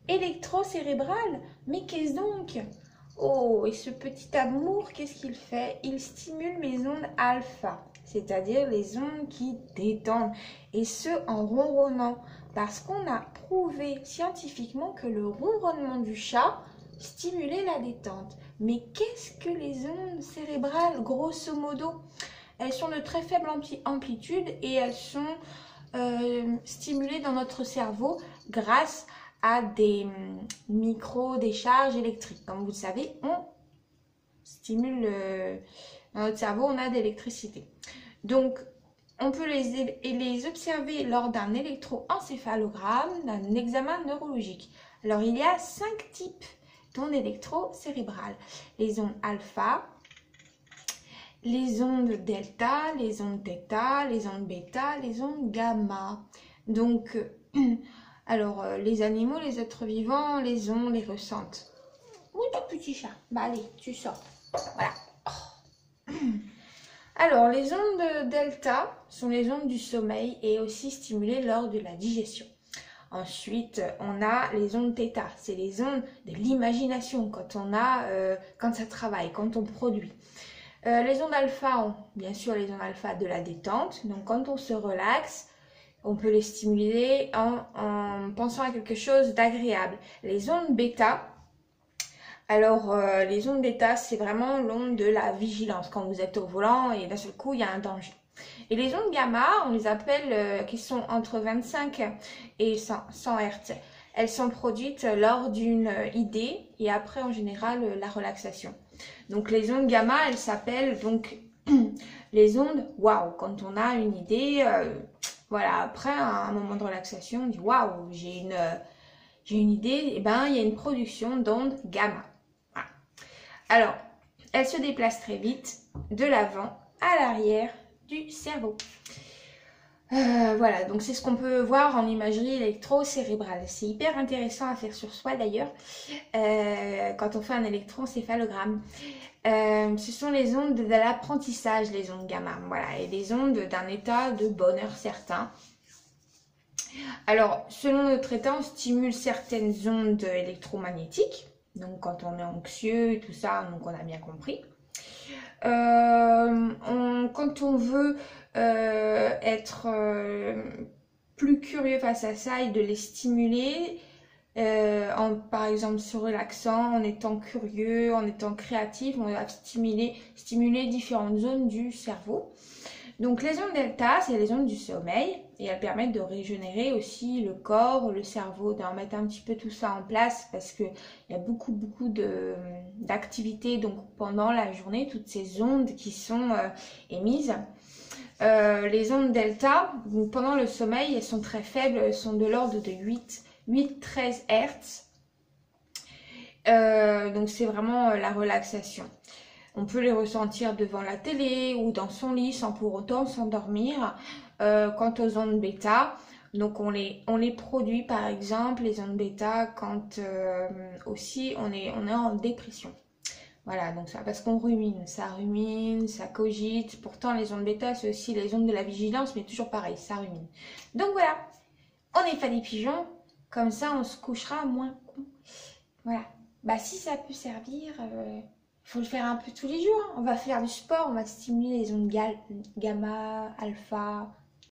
électrocérébral. Mais qu'est-ce donc? Oh, et ce petit amour, qu'est-ce qu'il fait? Il stimule mes ondes alpha, c'est-à-dire les ondes qui détendent, et ce en ronronnant, parce qu'on a prouvé scientifiquement que le ronronnement du chat stimulait la détente. Mais qu'est-ce que les ondes cérébrales, grosso modo? Elles sont de très faible amplitude et elles sont stimulées dans notre cerveau grâce à des micro-décharges électriques. Comme vous le savez, on stimule dans notre cerveau, on a de l'électricité. Donc, on peut les observer lors d'un électroencéphalogramme, d'un examen neurologique. Alors, il y a 5 types d'ondes électrocérébrales. Les ondes alpha, les ondes delta, les ondes θ, les ondes bêta, les ondes gamma. Donc, alors, les animaux, les êtres vivants, les ont, les ressentent. Oui, tout petit chat. Bah allez, tu sors. Voilà. Oh. Alors, les ondes delta sont les ondes du sommeil et aussi stimulées lors de la digestion. Ensuite, on a les ondes θ. C'est les ondes de l'imagination quand ça travaille, quand on produit. Les ondes alpha, bien sûr, les ondes alpha de la détente. Donc, quand on se relaxe, on peut les stimuler en pensant à quelque chose d'agréable. Les ondes bêta, alors les ondes bêta, c'est vraiment l'onde de la vigilance, quand vous êtes au volant et d'un seul coup, il y a un danger. Et les ondes gamma, on les appelle, qui sont entre 25 et 100 Hz. Elles sont produites lors d'une idée et après, en général, la relaxation. Donc, les ondes gamma, elles s'appellent donc les ondes waouh. Quand on a une idée, voilà, après un moment de relaxation, on dit waouh, j'ai une idée, et ben il y a une production d'ondes gamma. Voilà. Alors, elle se déplace très vite de l'avant à l'arrière du cerveau. Voilà, donc c'est ce qu'on peut voir en imagerie électrocérébrale. C'est hyper intéressant à faire sur soi d'ailleurs, quand on fait un électroencéphalogramme. Ce sont les ondes de l'apprentissage, les ondes gamma, voilà, et des ondes d'un état de bonheur certain. Alors, selon notre état, on stimule certaines ondes électromagnétiques, donc quand on est anxieux et tout ça, donc on a bien compris. Quand on veut être plus curieux face à ça et de les stimuler, par exemple se relaxant, en étant curieux, en étant créatif, on va stimuler différentes zones du cerveau. Donc les ondes delta, c'est les ondes du sommeil et elles permettent de régénérer aussi le corps, le cerveau, de remettre un petit peu tout ça en place parce qu'il y a beaucoup d'activités donc pendant la journée, toutes ces ondes qui sont émises. Les ondes delta, donc pendant le sommeil, elles sont très faibles, elles sont de l'ordre de 8-13 Hz. Donc c'est vraiment la relaxation. On peut les ressentir devant la télé ou dans son lit sans pour autant s'endormir. Quant aux ondes bêta, donc on les produit par exemple, les ondes bêta, quand aussi on est en dépression. Voilà, donc ça, parce qu'on rumine, ça cogite. Pourtant les ondes bêta, c'est aussi les ondes de la vigilance, mais toujours pareil, ça rumine. Donc voilà, on n'est pas des pigeons, comme ça on se couchera moins con. Voilà, bah si ça peut servir... faut le faire un peu tous les jours. On va faire du sport, on va stimuler les ondes gamma, alpha,